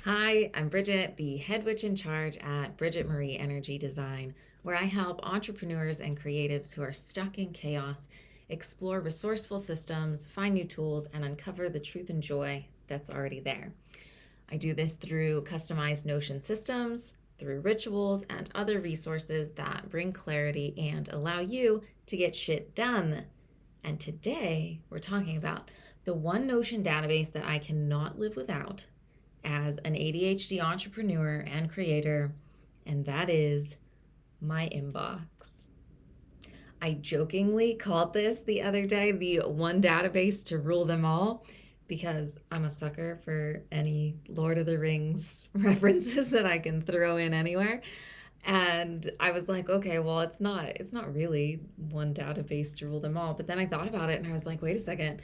Hi, I'm Bridget, the head witch in charge at Bridget Marie Energy Design, where I help entrepreneurs and creatives who are stuck in chaos explore resourceful systems, find new tools, and uncover the truth and joy that's already there. I do this through customized Notion systems, through rituals, and other resources that bring clarity and allow you to get shit done. And today we're talking about the one Notion database that I cannot live without as an ADHD entrepreneur and creator, and that is my inbox. I jokingly called this the other day the one database to rule them all because I'm a sucker for any Lord of the Rings references that I can throw in anywhere. And I was like, okay, well, it's not really one database to rule them all. But then I thought about it and I was like, wait a second.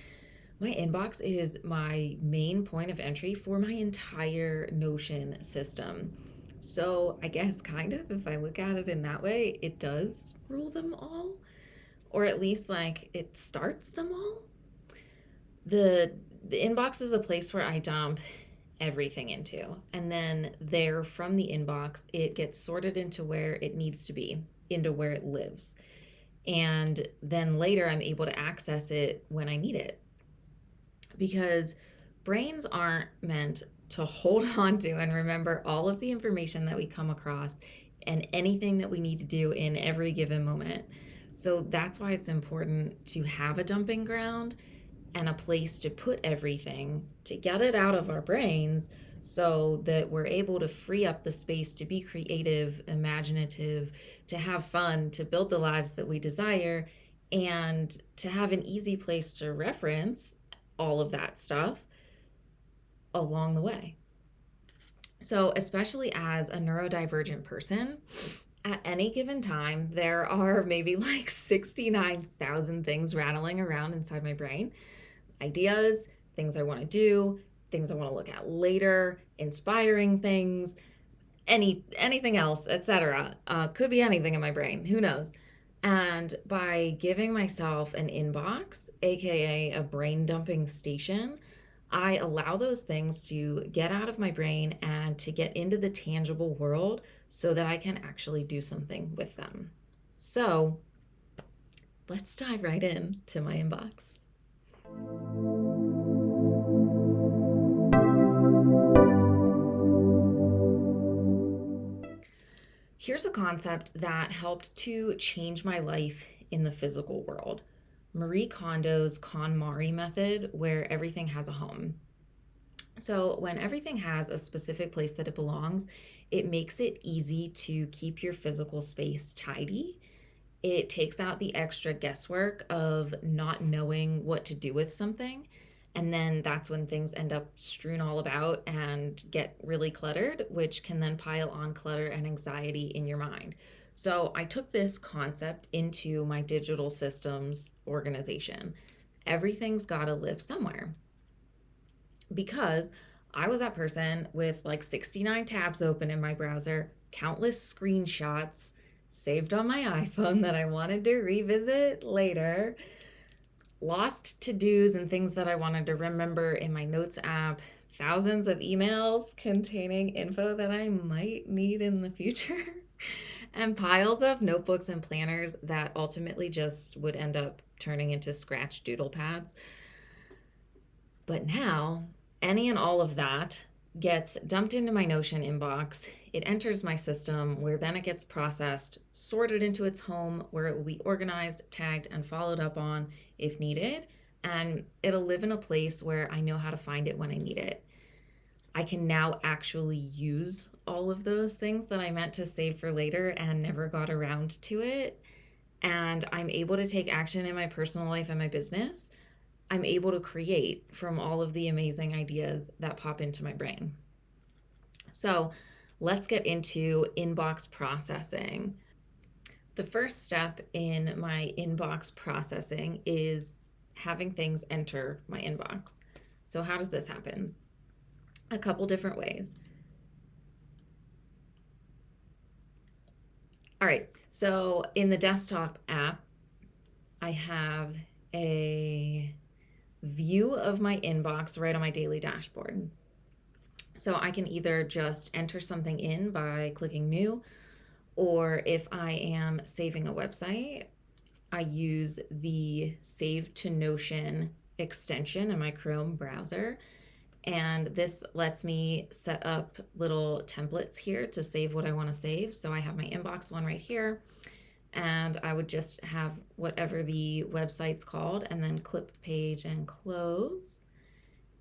My inbox is my main point of entry for my entire Notion system. So I guess kind of if I look at it in that way, it does rule them all, or at least like it starts them all. The inbox is a place where I dump everything into, and then there from the inbox it gets sorted into where it needs to be, into where it lives. And then later I'm able to access it when I need it, because brains aren't meant to hold on to and remember all of the information that we come across and anything that we need to do in every given moment. So that's why it's important to have a dumping ground and a place to put everything to get it out of our brains so that we're able to free up the space to be creative, imaginative, to have fun, to build the lives that we desire, and to have an easy place to reference all of that stuff along the way. So, especially as a neurodivergent person, at any given time, there are maybe like 69,000 things rattling around inside my brain, ideas, things I want to do, things I want to look at later, inspiring things, anything else, etc. Could be anything in my brain. Who knows? And by giving myself an inbox, aka a brain dumping station, I allow those things to get out of my brain and to get into the tangible world so that I can actually do something with them. So let's dive right in to my inbox. Here's a concept that helped to change my life in the physical world: Marie Kondo's KonMari method, where everything has a home. So, when everything has a specific place that it belongs, it makes it easy to keep your physical space tidy. It takes out the extra guesswork of not knowing what to do with something. And then that's when things end up strewn all about and get really cluttered, which can then pile on clutter and anxiety in your mind. So I took this concept into my digital systems organization. Everything's got to live somewhere, because I was that person with like 69 tabs open in my browser, countless screenshots saved on my iPhone that I wanted to revisit later, lost to dos and things that I wanted to remember in my notes app, thousands of emails containing info that I might need in the future, and piles of notebooks and planners that ultimately just would end up turning into scratch doodle pads. But now, any and all of that gets dumped into my Notion inbox. It enters my system, where then it gets processed, sorted into its home, where it will be organized, tagged, and followed up on if needed. And it'll live in a place where I know how to find it when I need it. I can now actually use all of those things that I meant to save for later and never got around to it. And I'm able to take action in my personal life and my business. I'm able to create from all of the amazing ideas that pop into my brain. So let's get into inbox processing. The first step in my inbox processing is having things enter my inbox. So, how does this happen? A couple different ways. All right, so in the desktop app, I have a view of my inbox right on my daily dashboard. So I can either just enter something in by clicking new, or if I am saving a website, I use the Save to Notion extension in my Chrome browser. And this lets me set up little templates here to save what I want to save. So I have my inbox one right here, and I would just have whatever the website's called and then clip page and close.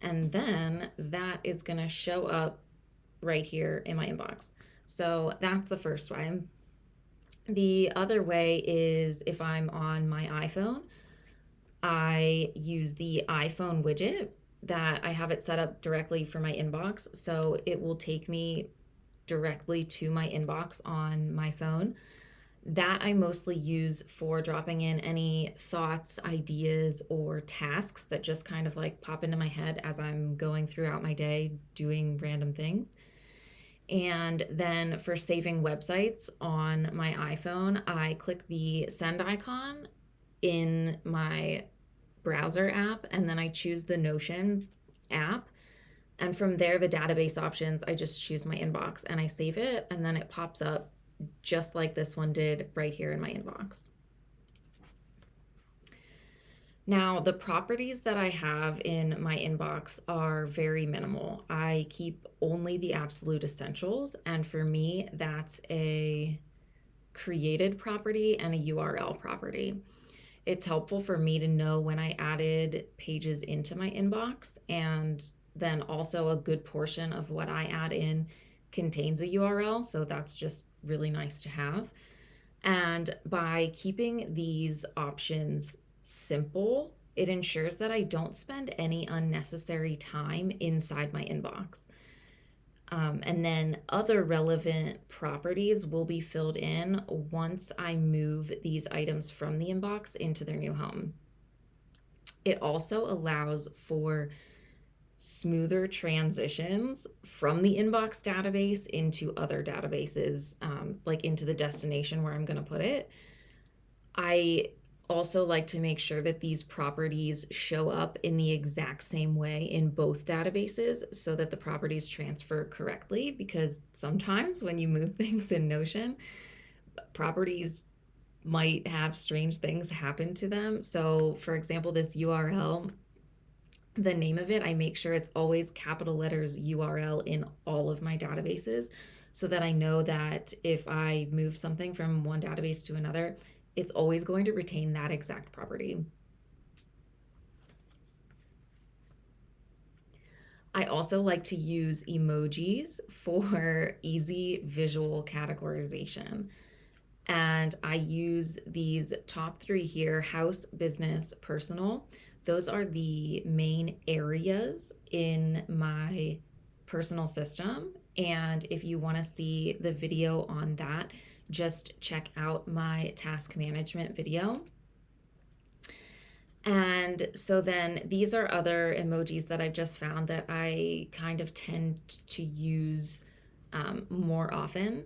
And then that is going to show up right here in my inbox. So that's the first way. The other way is if I'm on my iPhone, I use the iPhone widget that I have it set up directly for my inbox. So it will take me directly to my inbox on my phone. That I mostly use for dropping in any thoughts, ideas, or tasks that just kind of like pop into my head as I'm going throughout my day doing random things. And then for saving websites on my iPhone, I click the send icon in my browser app, and then I choose the Notion app. And from there, the database options, I just choose my inbox and I save it, and then it pops up just like this one did right here in my inbox. Now, the properties that I have in my inbox are very minimal. I keep only the absolute essentials, and for me, that's a created property and a URL property. It's helpful for me to know when I added pages into my inbox, and then also a good portion of what I add in contains a URL, so that's just really nice to have. And by keeping these options simple, it ensures that I don't spend any unnecessary time inside my inbox. And then other relevant properties will be filled in once I move these items from the inbox into their new home. It also allows for smoother transitions from the inbox database into other databases, like into the destination where I'm going to put it. I also like to make sure that these properties show up in the exact same way in both databases so that the properties transfer correctly, because sometimes when you move things in Notion, properties might have strange things happen to them. So for example, this URL, the name of it, I make sure it's always capital letters URL in all of my databases so that I know that if I move something from one database to another, it's always going to retain that exact property. I also like to use emojis for easy visual categorization. And I use these top three here: house, business, personal. Those are the main areas in my personal system. And if you want to see the video on that, just check out my task management video. And so then these are other emojis that I've just found that I kind of tend to use more often.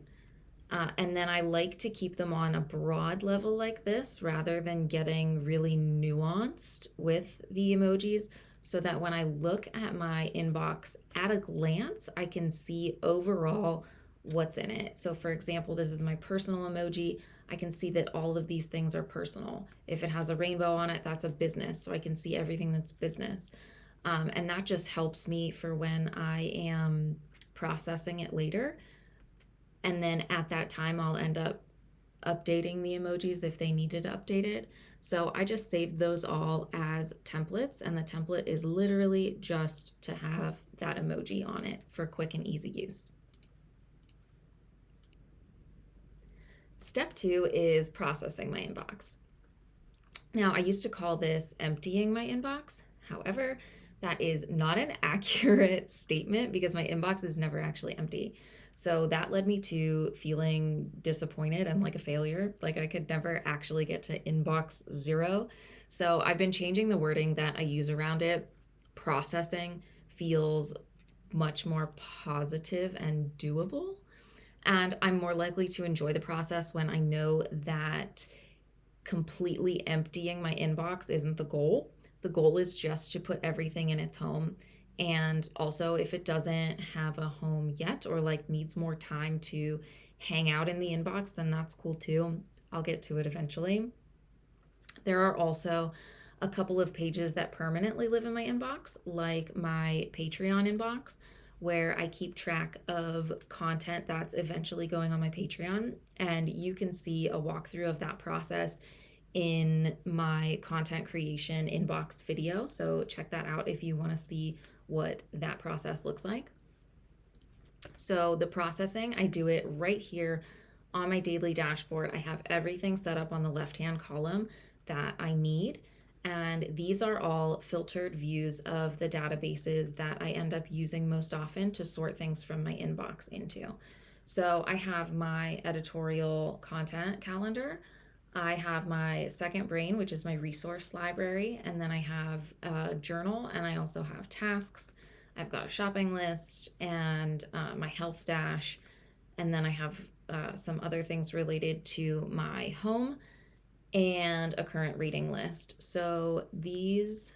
And then I like to keep them on a broad level like this rather than getting really nuanced with the emojis, so that when I look at my inbox at a glance, I can see overall what's in it. So for example, this is my personal emoji. I can see that all of these things are personal. If it has a rainbow on it, that's a business, so I can see everything that's business. And that just helps me for when I am processing it later. And then at that time, I'll end up updating the emojis if they needed updated. So I just saved those all as templates, and the template is literally just to have that emoji on it for quick and easy use. Step 2 is processing my inbox. Now, I used to call this emptying my inbox. However, that is not an accurate statement because my inbox is never actually empty. So that led me to feeling disappointed and like a failure, like I could never actually get to inbox 0. So I've been changing the wording that I use around it. Processing feels much more positive and doable. And I'm more likely to enjoy the process when I know that completely emptying my inbox isn't the goal. The goal is just to put everything in its home And also, if it doesn't have a home yet or like needs more time to hang out in the inbox, then that's cool too. I'll get to it eventually. There are also a couple of pages that permanently live in my inbox, like my Patreon inbox, where I keep track of content that's eventually going on my Patreon. And you can see a walkthrough of that process in my content creation inbox video. So check that out if you want to see what that process looks like. So the processing, I do it right here on my daily dashboard. I have everything set up on the left-hand column that I need. And these are all filtered views of the databases that I end up using most often to sort things from my inbox into. So I have my editorial content calendar. I have my second brain, which is my resource library. And then I have a journal, and I also have tasks. I've got a shopping list and my health dash. And then I have some other things related to my home and a current reading list. So these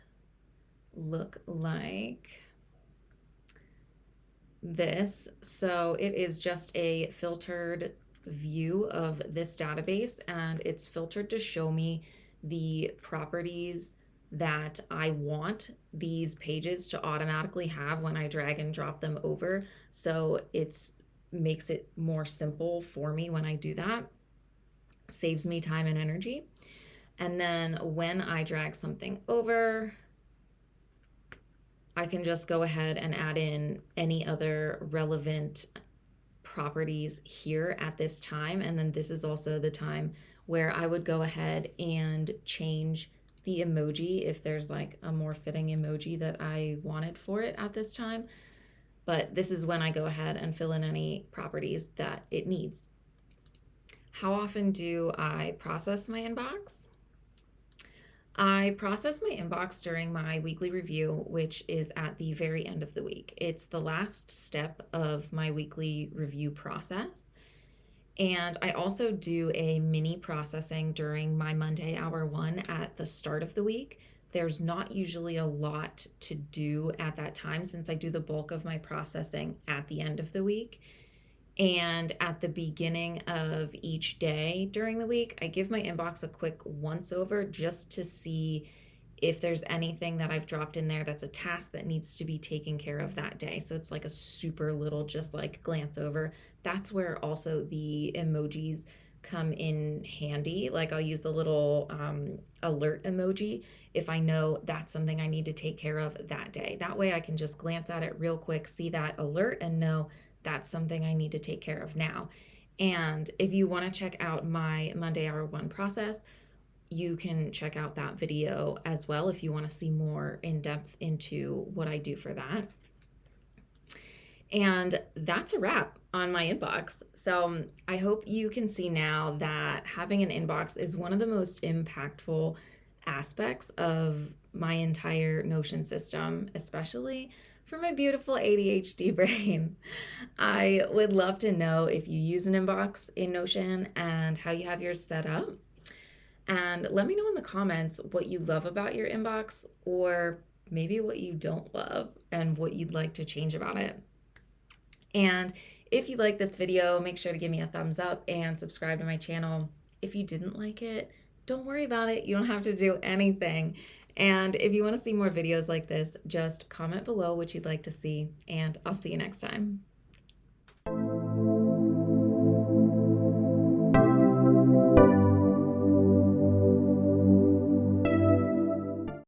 look like this. So it is just a filtered view of this database, and it's filtered to show me the properties that I want these pages to automatically have when I drag and drop them over. So it's makes it more simple for me when I do that. Saves me time and energy. And then when I drag something over, I can just go ahead and add in any other relevant properties here at this time. And then this is also the time where I would go ahead and change the emoji if there's like a more fitting emoji that I wanted for it at this time. But this is when I go ahead and fill in any properties that it needs. How often do I process my inbox? I process my inbox during my weekly review, which is at the very end of the week. It's the last step of my weekly review process. And I also do a mini processing during my Monday hour one at the start of the week. There's not usually a lot to do at that time since I do the bulk of my processing at the end of the week. And at the beginning of each day during the week, I give my inbox a quick once over just to see if there's anything that I've dropped in there that's a task that needs to be taken care of that day. So it's like a super little, just like glance over. That's where also the emojis come in handy. Like I'll use the little alert emoji if I know that's something I need to take care of that day. That way I can just glance at it real quick, see that alert, and know that's something I need to take care of now. And if you want to check out my Monday hour one process, you can check out that video as well if you want to see more in depth into what I do for that. And that's a wrap on my inbox. So I hope you can see now that having an inbox is one of the most impactful aspects of my entire Notion system, especially for my beautiful ADHD brain. I would love to know if you use an inbox in Notion and how you have yours set up. And let me know in the comments what you love about your inbox, or maybe what you don't love and what you'd like to change about it. And if you like this video, make sure to give me a thumbs up and subscribe to my channel. If you didn't like it, don't worry about it. You don't have to do anything. And if you want to see more videos like this, just comment below what you'd like to see, and I'll see you next time.